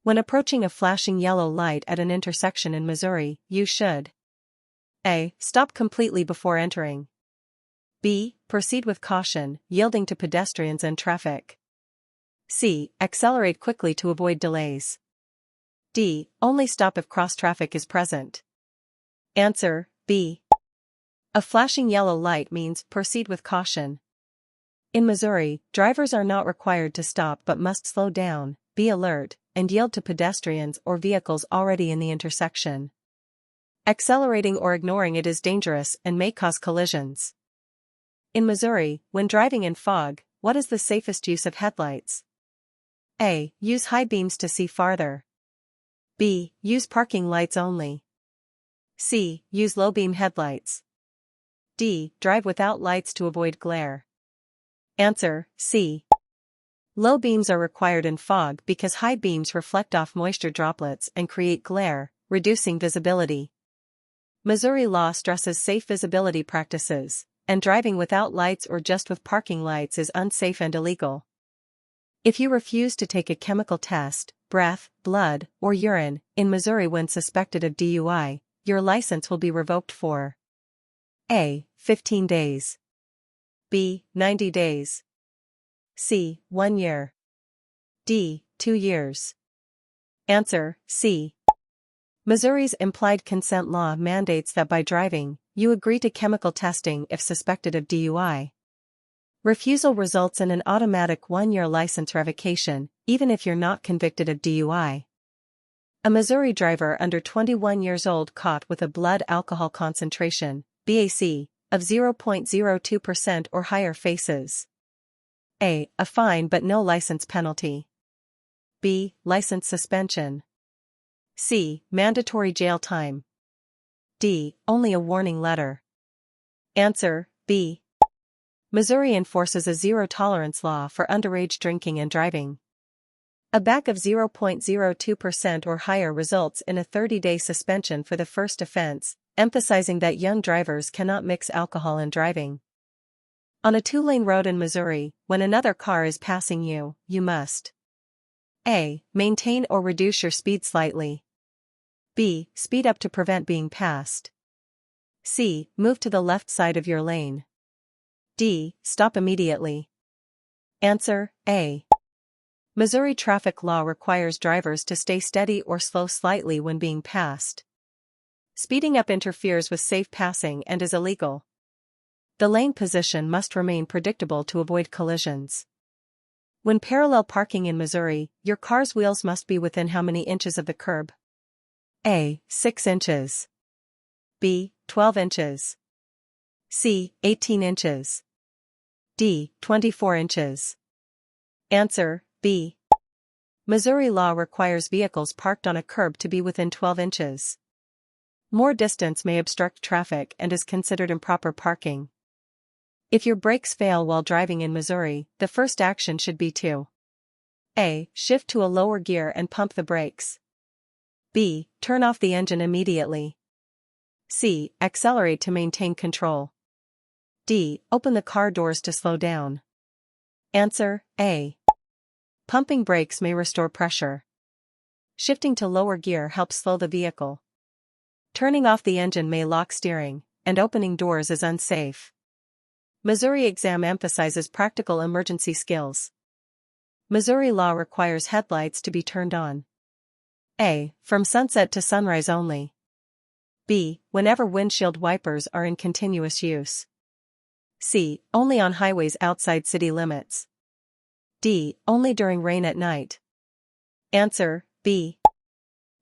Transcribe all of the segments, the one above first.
When approaching a flashing yellow light at an intersection in Missouri, you should A. Stop completely before entering. B. Proceed with caution, yielding to pedestrians and traffic. C. Accelerate quickly to avoid delays. D. Only stop if cross-traffic is present. Answer, B. A flashing yellow light means proceed with caution. In Missouri, drivers are not required to stop but must slow down, be alert, and yield to pedestrians or vehicles already in the intersection. Accelerating or ignoring it is dangerous and may cause collisions. In Missouri, when driving in fog, what is the safest use of headlights? A. Use high beams to see farther. B. Use parking lights only. C. Use low-beam headlights. D. Drive without lights to avoid glare. Answer, C. Low beams are required in fog because high beams reflect off moisture droplets and create glare, reducing visibility. Missouri law stresses safe visibility practices, and driving without lights or just with parking lights is unsafe and illegal. If you refuse to take a chemical test, breath, blood, or urine, in Missouri when suspected of DUI, your license will be revoked for A. 15 days. B. 90 days. C. 1 year. D. 2 years. Answer, C. Missouri's implied consent law mandates that by driving, you agree to chemical testing if suspected of DUI. Refusal results in an automatic 1-year license revocation, even if you're not convicted of DUI. A Missouri driver under 21 years old caught with a blood alcohol concentration, BAC, of 0.02% or higher faces A. A fine but no license penalty. B. License suspension. C. Mandatory jail time. D. Only a warning letter. Answer, B. Missouri enforces a zero-tolerance law for underage drinking and driving. A BAC of 0.02% or higher results in a 30-day suspension for the first offense, emphasizing that young drivers cannot mix alcohol in driving. On a 2-lane road in Missouri, when another car is passing you, you must A. Maintain or reduce your speed slightly. B. Speed up to prevent being passed. C. Move to the left side of your lane. D. Stop immediately. Answer, A. Missouri traffic law requires drivers to stay steady or slow slightly when being passed. Speeding up interferes with safe passing and is illegal. The lane position must remain predictable to avoid collisions. When parallel parking in Missouri, your car's wheels must be within how many inches of the curb? A. 6 inches. B. 12 inches. C. 18 inches. D. 24 inches. Answer, B. Missouri law requires vehicles parked on a curb to be within 12 inches. More distance may obstruct traffic and is considered improper parking. If your brakes fail while driving in Missouri, the first action should be to A. Shift to a lower gear and pump the brakes. B. Turn off the engine immediately. C. Accelerate to maintain control. D. Open the car doors to slow down. Answer, A. Pumping brakes may restore pressure. Shifting to lower gear helps slow the vehicle. Turning off the engine may lock steering, and opening doors is unsafe. Missouri exam emphasizes practical emergency skills. Missouri law requires headlights to be turned on. A. From sunset to sunrise only. B. Whenever windshield wipers are in continuous use. C. Only on highways outside city limits. D. Only during rain at night. Answer, B.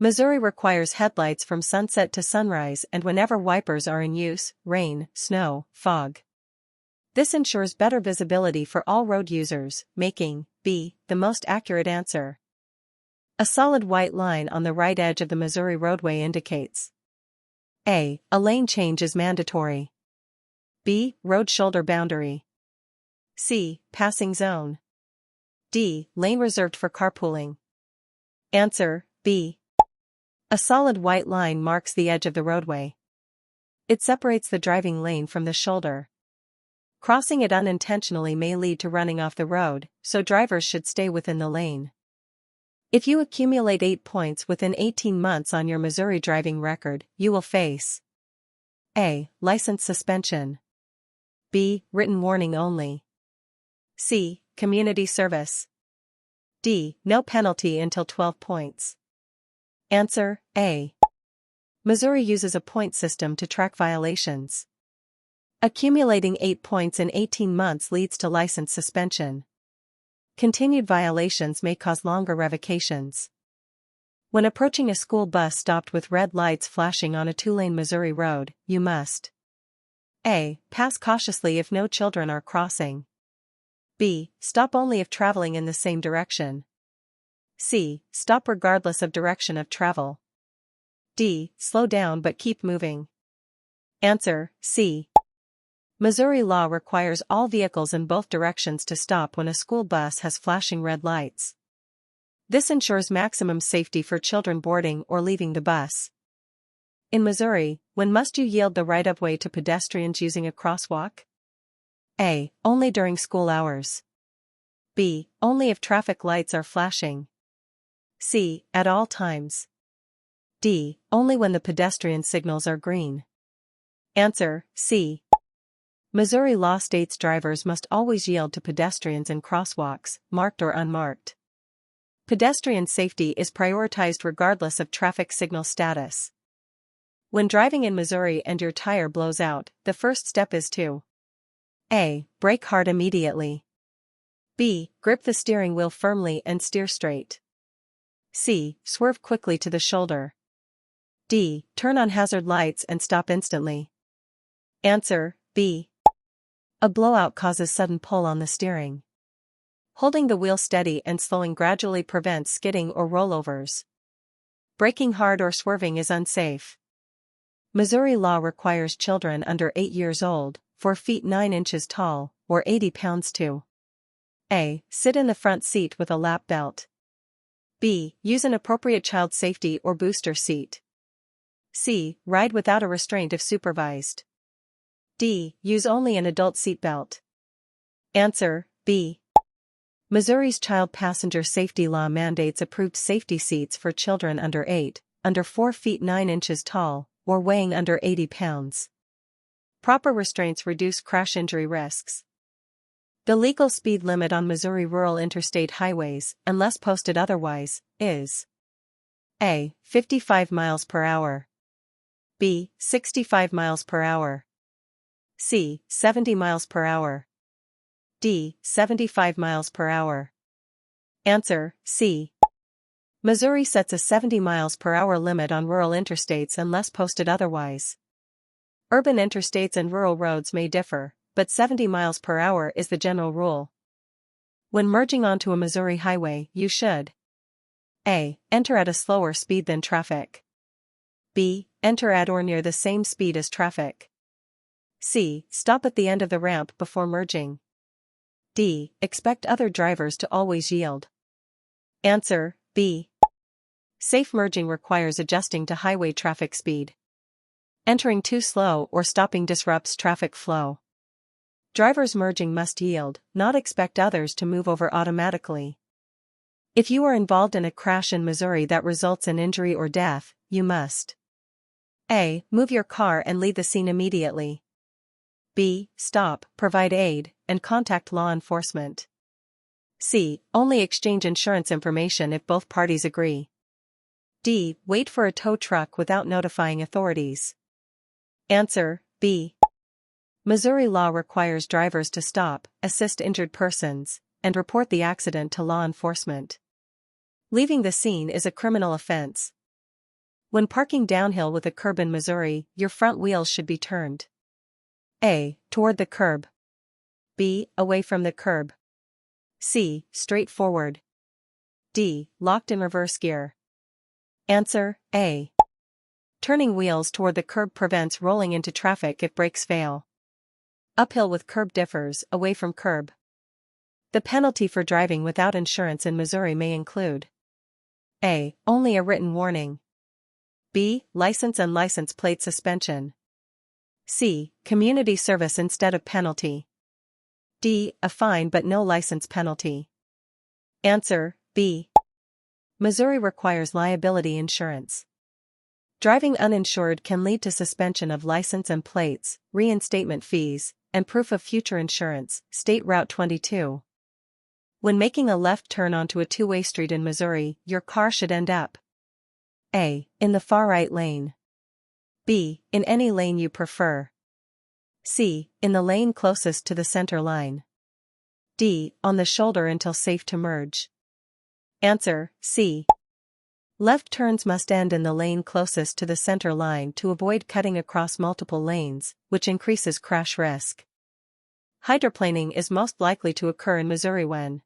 Missouri requires headlights from sunset to sunrise and whenever wipers are in use, rain, snow, fog. This ensures better visibility for all road users, making B. the most accurate answer. A solid white line on the right edge of the Missouri roadway indicates A. A lane change is mandatory. B. Road shoulder boundary. C. Passing zone. D. Lane reserved for carpooling. Answer, B. A solid white line marks the edge of the roadway. It separates the driving lane from the shoulder. Crossing it unintentionally may lead to running off the road, so drivers should stay within the lane. If you accumulate 8 points within 18 months on your Missouri driving record, you will face A. License suspension. B. Written warning only. C. Community service. D. No penalty until 12 points. Answer A. Missouri uses a point system to track violations. Accumulating 8 points in 18 months leads to license suspension. Continued violations may cause longer revocations. When approaching a school bus stopped with red lights flashing on a 2-lane Missouri road, you must A. Pass cautiously if no children are crossing. B. Stop only if traveling in the same direction. C. Stop regardless of direction of travel. D. Slow down but keep moving. Answer C. Missouri law requires all vehicles in both directions to stop when a school bus has flashing red lights. This ensures maximum safety for children boarding or leaving the bus. In Missouri, when must you yield the right-of-way to pedestrians using a crosswalk? A. Only during school hours. B. Only if traffic lights are flashing. C. At all times. D. Only when the pedestrian signals are green. Answer C. Missouri law states drivers must always yield to pedestrians in crosswalks, marked or unmarked. Pedestrian safety is prioritized regardless of traffic signal status. When driving in Missouri and your tire blows out, the first step is to A. Brake hard immediately. B. Grip the steering wheel firmly and steer straight. C. Swerve quickly to the shoulder. D. Turn on hazard lights and stop instantly. Answer B. A blowout causes sudden pull on the steering. Holding the wheel steady and slowing gradually prevents skidding or rollovers. Braking hard or swerving is unsafe. Missouri law requires children under 8 years old, 4 feet 9 inches tall, or 80 pounds to A. Sit in the front seat with a lap belt. B. Use an appropriate child safety or booster seat. C. Ride without a restraint if supervised. D. Use only an adult seatbelt. Answer B. Missouri's child passenger safety law mandates approved safety seats for children under 8, under 4 feet 9 inches tall, or weighing under 80 pounds. Proper restraints reduce crash injury risks. The legal speed limit on Missouri rural interstate highways, unless posted otherwise, is A. 55 miles per hour. B. 65 miles per hour. C. 70 miles per hour. D. 75 miles per hour. Answer C. Missouri sets a 70 miles per hour limit on rural interstates unless posted otherwise. Urban interstates and rural roads may differ, but 70 miles per hour is the general rule. When merging onto a Missouri highway, you should A. Enter at a slower speed than traffic. B. Enter at or near the same speed as traffic. C. Stop at the end of the ramp before merging. D. Expect other drivers to always yield. Answer B. Safe merging requires adjusting to highway traffic speed. Entering too slow or stopping disrupts traffic flow. Drivers merging must yield, not expect others to move over automatically. If you are involved in a crash in Missouri that results in injury or death, you must A. Move your car and leave the scene immediately. B. Stop, provide aid, and contact law enforcement. C. Only exchange insurance information if both parties agree. D. Wait for a tow truck without notifying authorities. Answer B. Missouri law requires drivers to stop, assist injured persons, and report the accident to law enforcement. Leaving the scene is a criminal offense. When parking downhill with a curb in Missouri, your front wheels should be turned A. Toward the curb. B. Away from the curb. C. Straight forward. D. Locked in reverse gear. Answer A. Turning wheels toward the curb prevents rolling into traffic if brakes fail. Uphill with curb differs, away from curb. The penalty for driving without insurance in Missouri may include A. Only a written warning. B. License and license plate suspension. C. Community service instead of penalty. D. A fine but no license penalty. Answer B. Missouri requires liability insurance. Driving uninsured can lead to suspension of license and plates, reinstatement fees, and proof of future insurance. State Route 22. When making a left turn onto a two-way street in Missouri, your car should end up A. In the far right lane. B. In any lane you prefer. C. In the lane closest to the center line. D. On the shoulder until safe to merge. Answer, C. Left turns must end in the lane closest to the center line to avoid cutting across multiple lanes, which increases crash risk. Hydroplaning is most likely to occur in Missouri when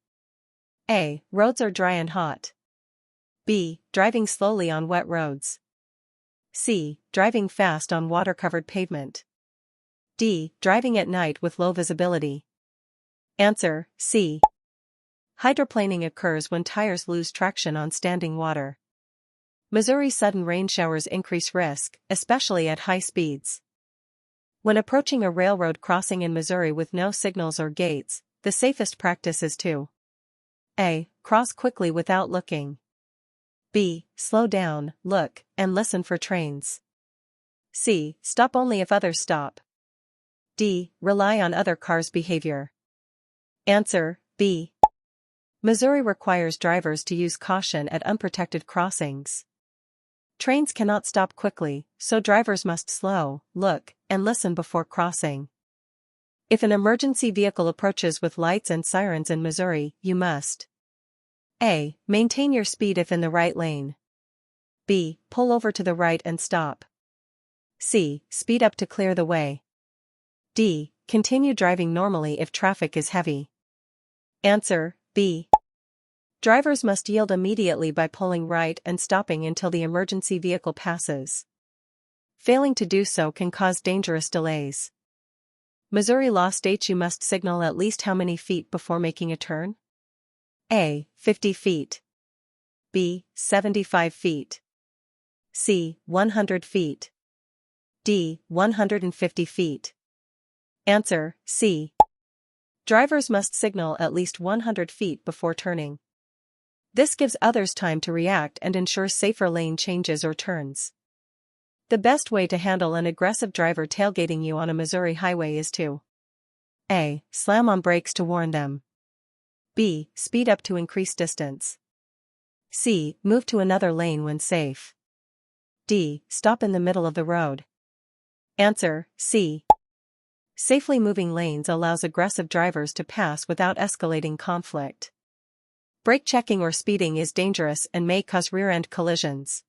A. Roads are dry and hot. B. Driving slowly on wet roads. C. Driving fast on water-covered pavement. D. Driving at night with low visibility. Answer, C. Hydroplaning occurs when tires lose traction on standing water. Missouri sudden rain showers increase risk, especially at high speeds. When approaching a railroad crossing in Missouri with no signals or gates, the safest practice is to A. Cross quickly without looking. B. Slow down, look, and listen for trains. C. Stop only if others stop. D. Rely on other cars' behavior. Answer, B. Missouri requires drivers to use caution at unprotected crossings. Trains cannot stop quickly, so drivers must slow, look, and listen before crossing. If an emergency vehicle approaches with lights and sirens in Missouri, you must A. Maintain your speed if in the right lane. B. Pull over to the right and stop. C. Speed up to clear the way. D. Continue driving normally if traffic is heavy. Answer, B. Drivers must yield immediately by pulling right and stopping until the emergency vehicle passes. Failing to do so can cause dangerous delays. Missouri law states you must signal at least how many feet before making a turn? A. 50 feet. B. 75 feet. C. 100 feet. D. 150 feet. Answer, C. Drivers must signal at least 100 feet before turning. This gives others time to react and ensures safer lane changes or turns. The best way to handle an aggressive driver tailgating you on a Missouri highway is to A. Slam on brakes to warn them. B. Speed up to increase distance. C. Move to another lane when safe. D. Stop in the middle of the road. Answer, C. Safely moving lanes allows aggressive drivers to pass without escalating conflict. Brake checking or speeding is dangerous and may cause rear-end collisions.